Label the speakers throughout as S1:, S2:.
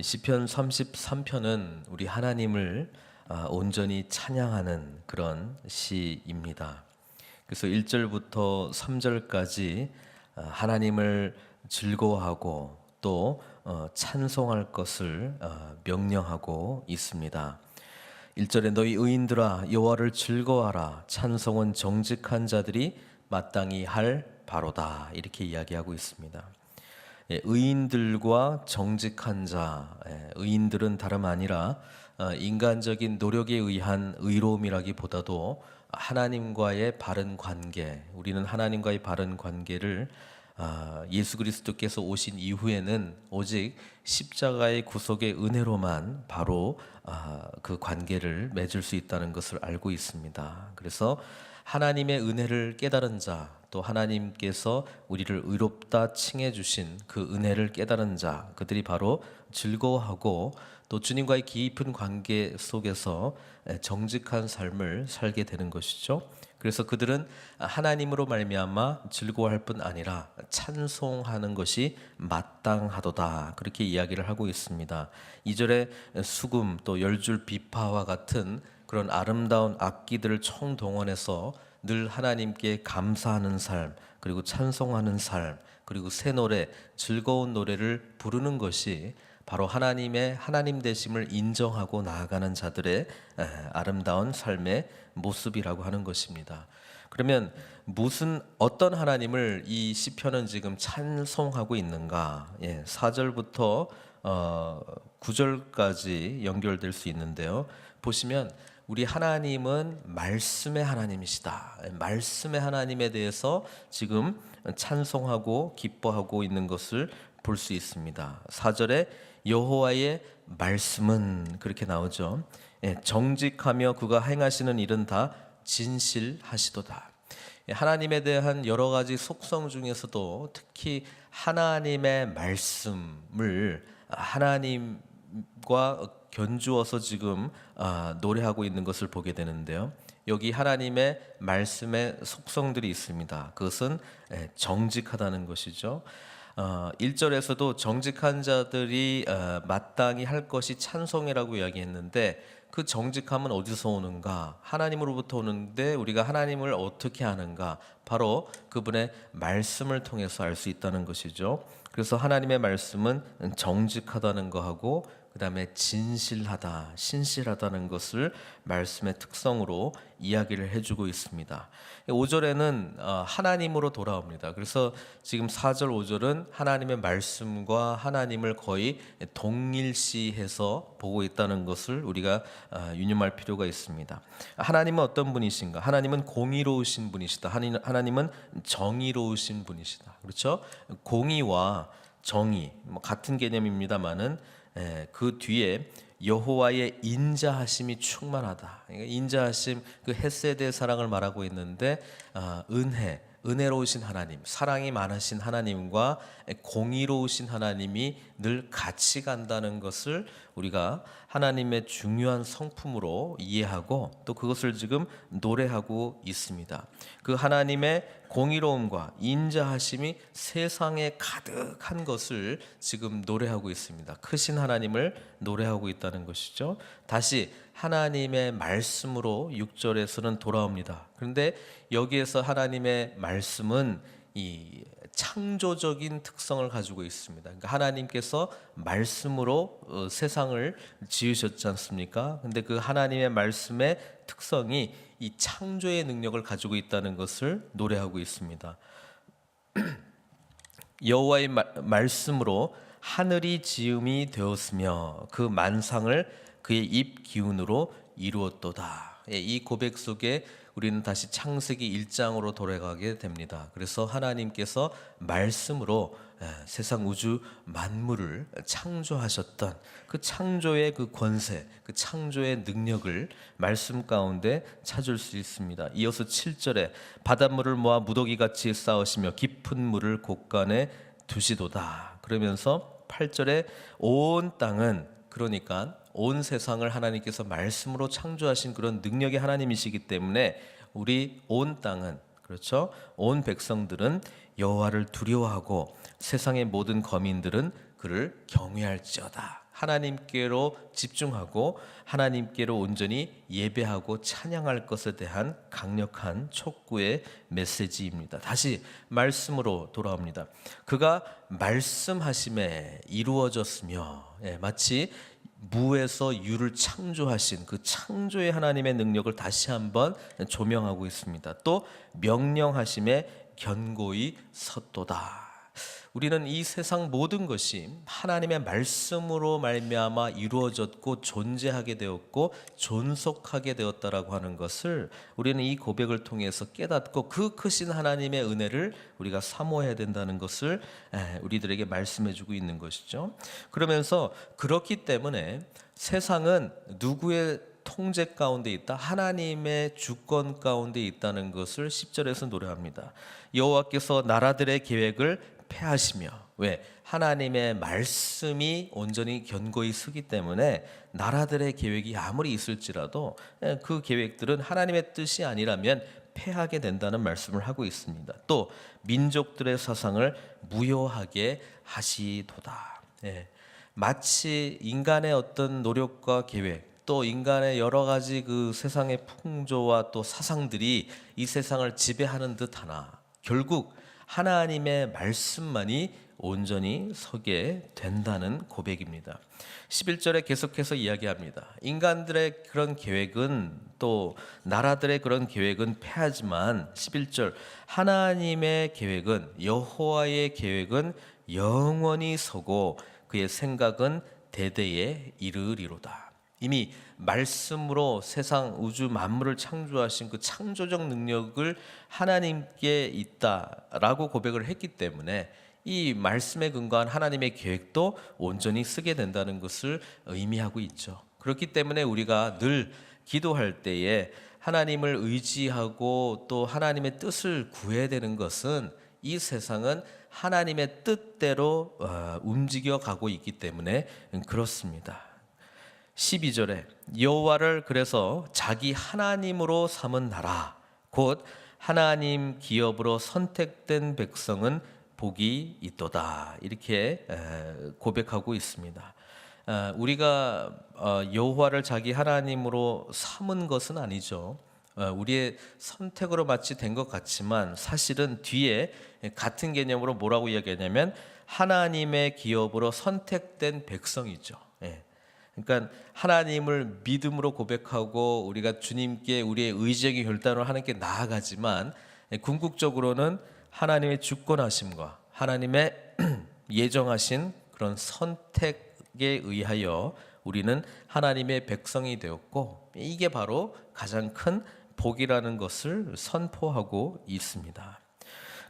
S1: 시편 33편은 우리 하나님을 온전히 찬양하는 그런 시입니다. 그래서 1절부터 3절까지 하나님을 즐거워하고 또 찬송할 것을 명령하고 있습니다. 1절에 너희 의인들아 여호와를 즐거워하라, 찬송은 정직한 자들이 마땅히 할 바로다, 이렇게 이야기하고 있습니다. 의인들과 정직한 자, 의인들은 다름 아니라 인간적인 노력에 의한 의로움이라기보다도 하나님과의 바른 관계, 우리는 하나님과의 바른 관계를 예수 그리스도께서 오신 이후에는 오직 십자가의 구속의 은혜로만 바로 그 관계를 맺을 수 있다는 것을 알고 있습니다. 그래서 하나님의 은혜를 깨달은 자, 또 하나님께서 우리를 의롭다 칭해 주신 그 은혜를 깨달은 자, 그들이 바로 즐거워하고 또 주님과의 깊은 관계 속에서 정직한 삶을 살게 되는 것이죠. 그래서 그들은 하나님으로 말미암아 즐거워할 뿐 아니라 찬송하는 것이 마땅하도다, 그렇게 이야기를 하고 있습니다. 2절에 수금 또 열줄 비파와 같은 그런 아름다운 악기들을 총동원해서 늘 하나님께 감사하는 삶, 그리고 찬송하는 삶, 그리고 새 노래, 즐거운 노래를 부르는 것이 바로 하나님의 하나님 되심을 인정하고 나아가는 자들의 아름다운 삶의 모습이라고 하는 것입니다. 그러면 어떤 하나님을 이 시편은 지금 찬송하고 있는가? 4절부터 9절까지 연결될 수 있는데요. 보시면 우리 하나님은 말씀의 하나님이시다. 말씀의 하나님에 대해서 지금 찬송하고 기뻐하고 있는 것을 볼 수 있습니다. 4절에 여호와의 말씀은, 그렇게 나오죠. 정직하며 그가 행하시는 일은 다 진실하시도다. 하나님에 대한 여러 가지 속성 중에서도 특히 하나님의 말씀을 하나님과 견주어서 지금 노래하고 있는 것을 보게 되는데요. 여기 하나님의 말씀의 속성들이 있습니다. 그것은 정직하다는 것이죠. 1절에서도 정직한 자들이 마땅히 할 것이 찬송이라고 이야기했는데, 그 정직함은 어디서 오는가? 하나님으로부터 오는데 우리가 하나님을 어떻게 아는가? 바로 그분의 말씀을 통해서 알 수 있다는 것이죠. 그래서 하나님의 말씀은 정직하다는 거하고 그 다음에 진실하다, 신실하다는 것을 말씀의 특성으로 이야기를 해주고 있습니다. 5절에는 하나님으로 돌아옵니다. 그래서 지금 4절, 5절은 하나님의 말씀과 하나님을 거의 동일시해서 보고 있다는 것을 우리가 유념할 필요가 있습니다. 하나님은 어떤 분이신가? 하나님은 공의로우신 분이시다. 하나님은 정의로우신 분이시다. 그렇죠? 공의와 정의, 같은 개념입니다만은 그 뒤에 여호와의 인자하심이 충만하다. 인자하심, 그 헤세드의 사랑을 말하고 있는데 은혜로우신 하나님, 사랑이 많으신 하나님과 공의로우신 하나님이 늘 같이 간다는 것을 우리가 하나님의 중요한 성품으로 이해하고 또 그것을 지금 노래하고 있습니다. 그 하나님의 공의로움과 인자하심이 세상에 가득한 것을 지금 노래하고 있습니다. 크신 하나님을 노래하고 있다는 것이죠. 다시 하나님의 말씀으로 6절에서는 돌아옵니다. 그런데 여기에서 하나님의 말씀은 이 창조적인 특성을 가지고 있습니다. 그러니까 하나님께서 말씀으로 세상을 지으셨지 않습니까? 근데 그 하나님의 말씀의 특성이 이 창조의 능력을 가지고 있다는 것을 노래하고 있습니다. 여호와의 말씀으로 하늘이 지음이 되었으며 그 만상을 그의 입 기운으로 이루었도다. 이 고백 속에 우리는 다시 창세기 1장으로 돌아가게 됩니다. 그래서 하나님께서 말씀으로 세상 우주 만물을 창조하셨던 그 창조의 그 권세, 그 창조의 능력을 말씀 가운데 찾을 수 있습니다. 이어서 7절에 바닷물을 모아 무더기같이 쌓으시며 깊은 물을 곳간에 두시도다. 그러면서 8절에 온 땅은, 그러니까 온 세상을 하나님께서 말씀으로 창조하신 그런 능력의 하나님이시기 때문에 우리 온 땅은, 그렇죠? 온 백성들은 여호와를 두려워하고 세상의 모든 거민들은 그를 경외할지어다. 하나님께로 집중하고 하나님께로 온전히 예배하고 찬양할 것에 대한 강력한 촉구의 메시지입니다. 다시 말씀으로 돌아옵니다. 그가 말씀하심에 이루어졌으며, 마치 무에서 유를 창조하신 그 창조의 하나님의 능력을 다시 한번 조명하고 있습니다. 또 명령하심에 견고히 섰도다. 우리는 이 세상 모든 것이 하나님의 말씀으로 말미암아 이루어졌고 존재하게 되었고 존속하게 되었다라고 하는 것을 우리는 이 고백을 통해서 깨닫고 그 크신 하나님의 은혜를 우리가 사모해야 된다는 것을 우리들에게 말씀해주고 있는 것이죠. 그러면서 그렇기 때문에 세상은 누구의 통제 가운데 있다, 하나님의 주권 가운데 있다는 것을 10절에서 노래합니다. 여호와께서 나라들의 계획을 패하시며, 왜? 하나님의 말씀이 온전히 견고히 서기 때문에 나라들의 계획이 아무리 있을지라도 그 계획들은 하나님의 뜻이 아니라면 패하게 된다는 말씀을 하고 있습니다. 또 민족들의 사상을 무효하게 하시도다. 마치 인간의 어떤 노력과 계획, 또 인간의 여러 가지 그 세상의 풍조와 또 사상들이 이 세상을 지배하는 듯하나 결국 하나님의 말씀만이 온전히 서게 된다는 고백입니다. 11절에 계속해서 이야기합니다. 인간들의 그런 계획은, 또 나라들의 그런 계획은 패하지만 11절 하나님의 계획은, 여호와의 계획은 영원히 서고 그의 생각은 대대에 이르리로다. 이미 말씀으로 세상 우주 만물을 창조하신 그 창조적 능력을 하나님께 있다라고 고백을 했기 때문에 이 말씀에 근거한 하나님의 계획도 온전히 쓰게 된다는 것을 의미하고 있죠. 그렇기 때문에 우리가 늘 기도할 때에 하나님을 의지하고 또 하나님의 뜻을 구해야 되는 것은, 이 세상은 하나님의 뜻대로 움직여 가고 있기 때문에 그렇습니다. 12절에 여호와를 그래서 자기 하나님으로 삼은 나라, 곧 하나님 기업으로 선택된 백성은 복이 있도다, 이렇게 고백하고 있습니다. 우리가 여호와를 자기 하나님으로 삼은 것은 아니죠. 우리의 선택으로 마치 된 것 같지만 사실은 뒤에 같은 개념으로 뭐라고 이야기하냐면 하나님의 기업으로 선택된 백성이죠. 그러니까 하나님을 믿음으로 고백하고 우리가 주님께 우리의 의지의 결단을 하나님께 나아가지만, 궁극적으로는 하나님의 주권하심과 하나님의 예정하신 그런 선택에 의하여 우리는 하나님의 백성이 되었고, 이게 바로 가장 큰 복이라는 것을 선포하고 있습니다.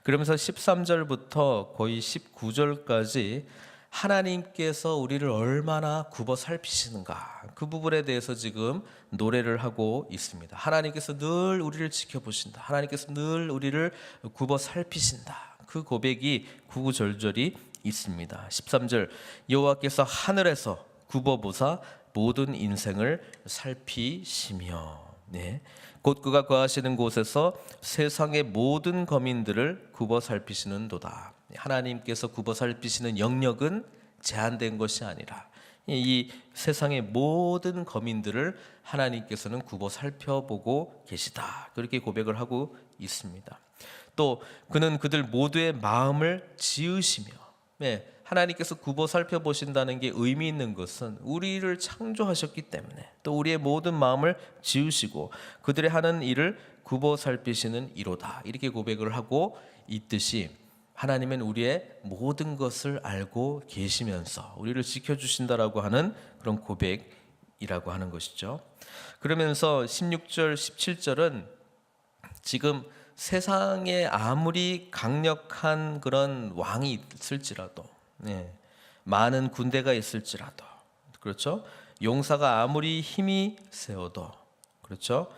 S1: 그러면서 13절부터 거의 19절까지 하나님께서 우리를 얼마나 굽어 살피시는가, 그 부분에 대해서 지금 노래를 하고 있습니다. 하나님께서 늘 우리를 지켜보신다, 하나님께서 늘 우리를 굽어 살피신다, 그 고백이 구구절절이 있습니다. 13절 여호와께서 하늘에서 굽어보사 모든 인생을 살피시며, 곧 그가 거하시는 곳에서 세상의 모든 거민들을 굽어 살피시는도다. 하나님께서 굽어 살피시는 영역은 제한된 것이 아니라 이 세상의 모든 거민들을 하나님께서는 굽어 살펴보고 계시다, 그렇게 고백을 하고 있습니다. 또 그는 그들 모두의 마음을 지으시며, 하나님께서 굽어 살펴보신다는 게 의미 있는 것은 우리를 창조하셨기 때문에 또 우리의 모든 마음을 지으시고 그들의 하는 일을 굽어 살피시는 이로다, 이렇게 고백을 하고 있듯이 하나님은 우리의 모든 것을 알고 계시면서 우리를 지켜주신다라고 하는 그런 고백이라고 하는 것이죠. 그러면서 16절, 17절은 지금 세상에 아무리 강력한 그런 왕이 있을지라도, 많은 군대가 있을지라도, 그렇죠? 용사가 아무리 힘이 세어도, 그렇죠?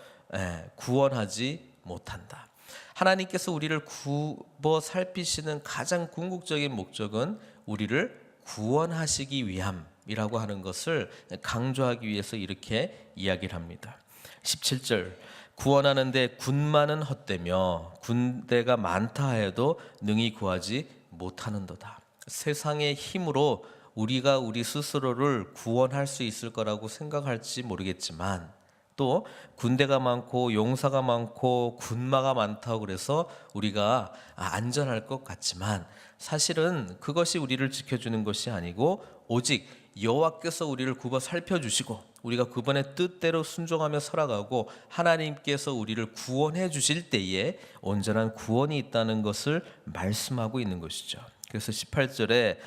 S1: 구원하지 못한다. 하나님께서 우리를 굽어 살피시는 가장 궁극적인 목적은 우리를 구원하시기 위함이라고 하는 것을 강조하기 위해서 이렇게 이야기를 합니다. 17절 구원하는데 군마는 헛되며 군대가 많다 해도 능히 구하지 못하는도다. 세상의 힘으로 우리가 우리 스스로를 구원할 수 있을 거라고 생각할지 모르겠지만, 또 군대가 많고 용사가 많고 군마가 많다고 그래서 우리가 안전할 것 같지만, 사실은 그것이 우리를 지켜주는 것이 아니고 오직 여호와께서 우리를 굽어 살펴주시고 우리가 그분의 뜻대로 순종하며 살아가고 하나님께서 우리를 구원해 주실 때에 온전한 구원이 있다는 것을 말씀하고 있는 것이죠. 그래서 18절에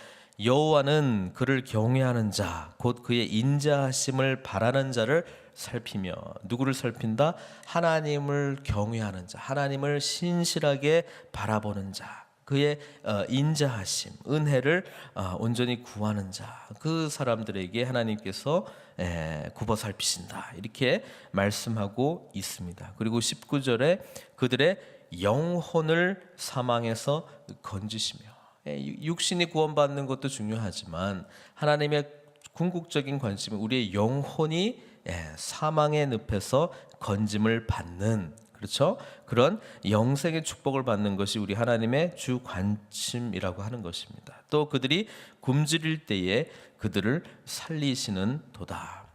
S1: 여호와는 그를 경외하는 자, 곧 그의 인자하심을 바라는 자를 살피며, 누구를 살핀다? 하나님을 경외하는 자, 하나님을 신실하게 바라보는 자, 그의 인자하심, 은혜를 온전히 구하는 자, 그 사람들에게 하나님께서 굽어 살피신다, 이렇게 말씀하고 있습니다. 그리고 19절에 그들의 영혼을 사망에서 건지시며, 육신이 구원받는 것도 중요하지만 하나님의 궁극적인 관심은 우리의 영혼이 사망의 늪에서 건짐을 받는, 그렇죠? 그런 영생의 축복을 받는 것이 우리 하나님의 주 관심이라고 하는 것입니다. 또 그들이 굶주릴 때에 그들을 살리시는 도다,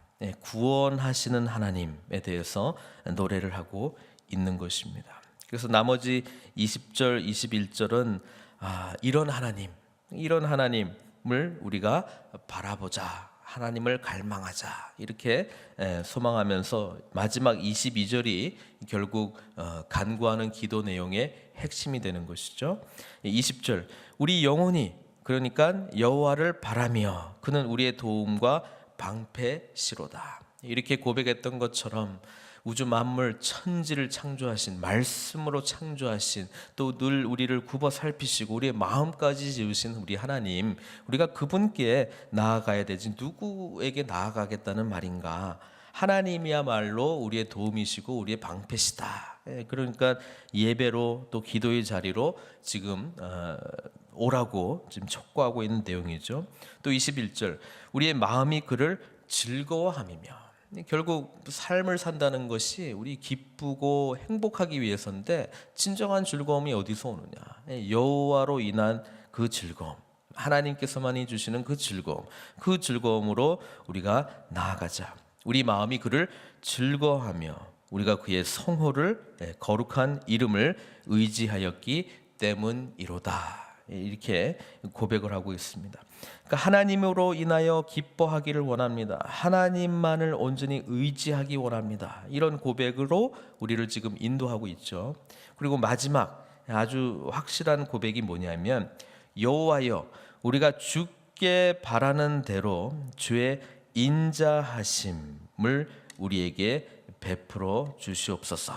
S1: 구원하시는 하나님에 대해서 노래를 하고 있는 것입니다. 그래서 나머지 20절, 21절은 이런 하나님을 우리가 바라보자, 하나님을 갈망하자, 이렇게 소망하면서 마지막 22절이 결국 간구하는 기도 내용의 핵심이 되는 것이죠. 20절, 우리 영혼이 그러니까 여호와를 바라며 그는 우리의 도움과 방패시로다, 이렇게 고백했던 것처럼 우주 만물 천지를 창조하신, 말씀으로 창조하신, 또 늘 우리를 굽어 살피시고 우리의 마음까지 지으신 우리 하나님, 우리가 그분께 나아가야 되지 누구에게 나아가겠다는 말인가? 하나님이야말로 우리의 도움이시고 우리의 방패시다. 그러니까 예배로 또 기도의 자리로 지금 오라고 지금 촉구하고 있는 내용이죠. 또 21절, 우리의 마음이 그를 즐거워함이며, 결국 삶을 산다는 것이 우리 기쁘고 행복하기 위해서인데 진정한 즐거움이 어디서 오느냐? 여호와로 인한 그 즐거움, 하나님께서만이 주시는 그 즐거움, 그 즐거움으로 우리가 나아가자. 우리 마음이 그를 즐거워하며 우리가 그의 성호를, 거룩한 이름을 의지하였기 때문이로다, 이렇게 고백을 하고 있습니다. 그러니까 하나님으로 인하여 기뻐하기를 원합니다. 하나님만을 온전히 의지하기 원합니다. 이런 고백으로 우리를 지금 인도하고 있죠. 그리고 마지막 아주 확실한 고백이 뭐냐면, 여호와여, 우리가 주께 바라는 대로 주의 인자하심을 우리에게 베풀어 주시옵소서.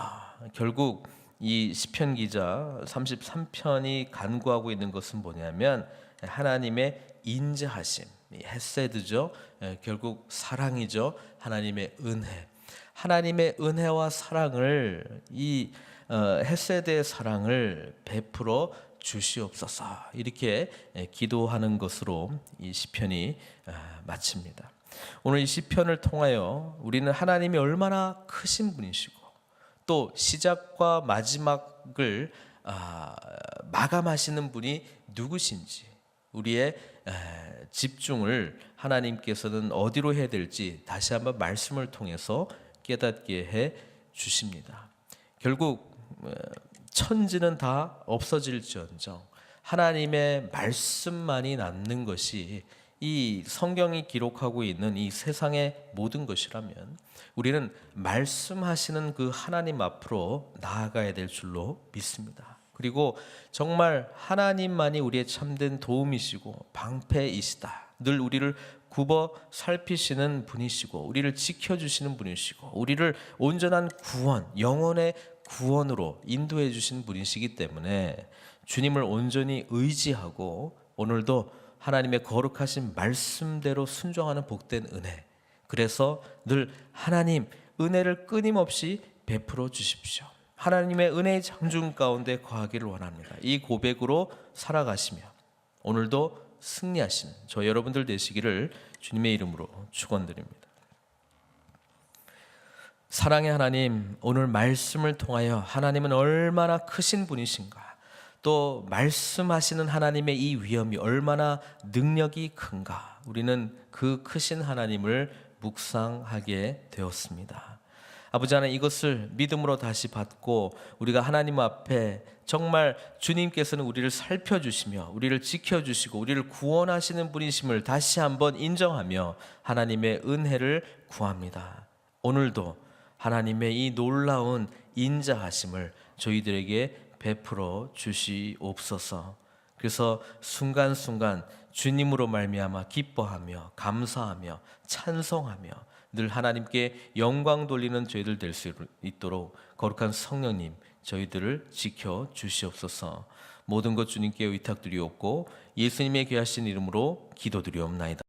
S1: 결국 이 시편 기자 33편이 간구하고 있는 것은 뭐냐면 하나님의 인자하심, 헤세드죠. 결국 사랑이죠. 하나님의 은혜, 하나님의 은혜와 사랑을, 이 헤세드의 사랑을 베풀어 주시옵소서, 이렇게 기도하는 것으로 이 시편이 마칩니다. 오늘 이 시편을 통하여 우리는 하나님이 얼마나 크신 분이시고 또 시작과 마지막을 마감하시는 분이 누구신지, 우리의 집중을 하나님께서는 어디로 해야 될지 다시 한번 말씀을 통해서 깨닫게 해 주십니다. 결국 천지는 다 없어질지언정 하나님의 말씀만이 남는 것이 이 성경이 기록하고 있는 이 세상의 모든 것이라면 우리는 말씀하시는 그 하나님 앞으로 나아가야 될 줄로 믿습니다. 그리고 정말 하나님만이 우리의 참된 도움이시고 방패이시다, 늘 우리를 굽어 살피시는 분이시고 우리를 지켜주시는 분이시고 우리를 온전한 구원, 영혼의 구원으로 인도해 주신 분이시기 때문에 주님을 온전히 의지하고 오늘도 하나님의 거룩하신 말씀대로 순종하는 복된 은혜, 그래서 늘 하나님 은혜를 끊임없이 베풀어 주십시오, 하나님의 은혜의 장중 가운데 거하기를 원합니다, 이 고백으로 살아가시며 오늘도 승리하신 저 여러분들 되시기를 주님의 이름으로 축원드립니다. 사랑의 하나님, 오늘 말씀을 통하여 하나님은 얼마나 크신 분이신가, 또 말씀하시는 하나님의 이 위엄이 얼마나 능력이 큰가, 우리는 그 크신 하나님을 묵상하게 되었습니다. 아버지 하나님, 이것을 믿음으로 다시 받고 우리가 하나님 앞에 정말 주님께서는 우리를 살펴주시며 우리를 지켜주시고 우리를 구원하시는 분이심을 다시 한번 인정하며 하나님의 은혜를 구합니다. 오늘도 하나님의 이 놀라운 인자하심을 저희들에게 베풀어 주시옵소서. 그래서 순간순간 주님으로 말미암아 기뻐하며 감사하며 찬송하며 늘 하나님께 영광 돌리는 저희들 될 수 있도록 거룩한 성령님 저희들을 지켜 주시옵소서. 모든 것 주님께 의탁드리옵고 예수님의 귀하신 이름으로 기도드리옵나이다.